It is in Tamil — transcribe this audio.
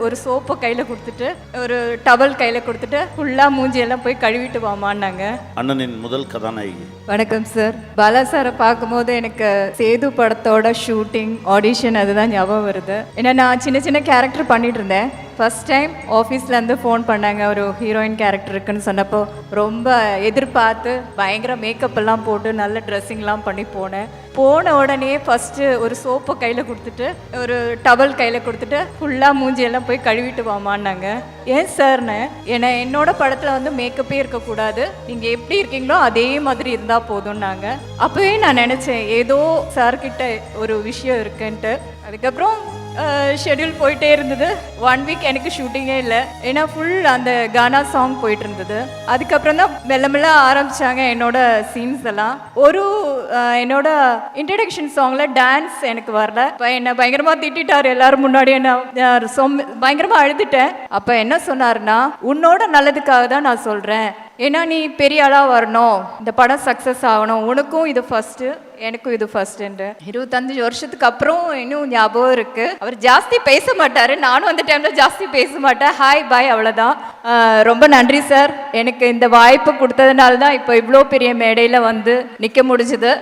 ஒரு சோப்பை கையில் கொடுத்துட்டு ஒரு டவல் கையில் கொடுத்துட்டு ஃபுல்லாக மூஞ்சியெல்லாம் போய் கழுவிட்டு வாமான்னாங்க. அண்ணனின் முதல் கதாநாயகி. வணக்கம் சார். பாலா சாரை பார்க்கும்போது எனக்கு சேது படத்தோட ஷூட்டிங் ஆடிஷன் அதுதான் ஞாபகம் வருது. ஏன்னா நான் சின்ன சின்ன கேரக்டர் பண்ணிட்டு இருந்தேன். ஃபஸ்ட் டைம் ஆஃபீஸ்லேருந்து ஃபோன் பண்ணாங்க, ஒரு ஹீரோயின் கேரக்டர் இருக்குன்னு சொன்னப்போ ரொம்ப எதிர்பார்த்து பயங்கர மேக்கப் எல்லாம் போட்டு நல்ல ட்ரெஸ்ஸிங்லாம் பண்ணி போனேன். போன உடனே ஃபஸ்ட்டு ஒரு சோப்பை கையில் கொடுத்துட்டு ஒரு டவல் கையில் கொடுத்துட்டு ஃபுல்லாக மூஞ்சியெல்லாம் போய் கழுவிட்டு வாமான்னாங்க. ஏன் சார்னு, ஏன்னா என்னோட படத்தில் வந்து மேக்கப்பே இருக்கக்கூடாது, நீங்கள் எப்படி இருக்கீங்களோ அதே மாதிரி இருந்தால் போதும்னாங்க. அப்போவே நான் நினச்சேன் ஏதோ சார்கிட்ட ஒரு விஷயம் இருக்குன்ட்டு. அதுக்கப்புறம் ஷெட்யூல் போயிட்டே இருந்தது. 1 வீக் எனக்கு ஷூட்டிங்கே இல்லை, ஏன்னா ஃபுல் அந்த கானா சாங் போயிட்டு இருந்தது. அதுக்கப்புறம் தான் மெல்ல மெல்ல ஆரம்பிச்சாங்க என்னோட சீன்ஸ் எல்லாம். என்னோட இன்ட்ரடக்ஷன் சாங்ல டான்ஸ் எனக்கு வரல. என்னை பயங்கரமா திட்டாரு எல்லாரும் முன்னாடி. என்ன பயங்கரமா அழுதுட்டேன். அப்ப என்ன சொன்னாருன்னா, உன்னோட நல்லதுக்காக தான் நான் சொல்றேன், ஏன்னா நீ பெரிய ஆளா வரணும், இந்த படம் சக்ஸஸ் ஆகணும், உனக்கும் இது ஃபர்ஸ்ட் எனக்கும் இது ஃபர்ஸ்ட்ன்ட்டு. 25 வருஷத்துக்கு அப்புறம் இன்னும் ஞாபகம் இருக்கு. அவர் ஜாஸ்தி பேச மாட்டாரு, நானும் அந்த டைம்ல ஜாஸ்தி பேச மாட்டேன். ஹாய் பாய் அவ்வளோதான். ரொம்ப நன்றி சார், எனக்கு இந்த வாய்ப்பு கொடுத்ததுனால தான் இப்போ இவ்வளோ பெரிய மேடையில் வந்து நிற்க முடிஞ்சுது.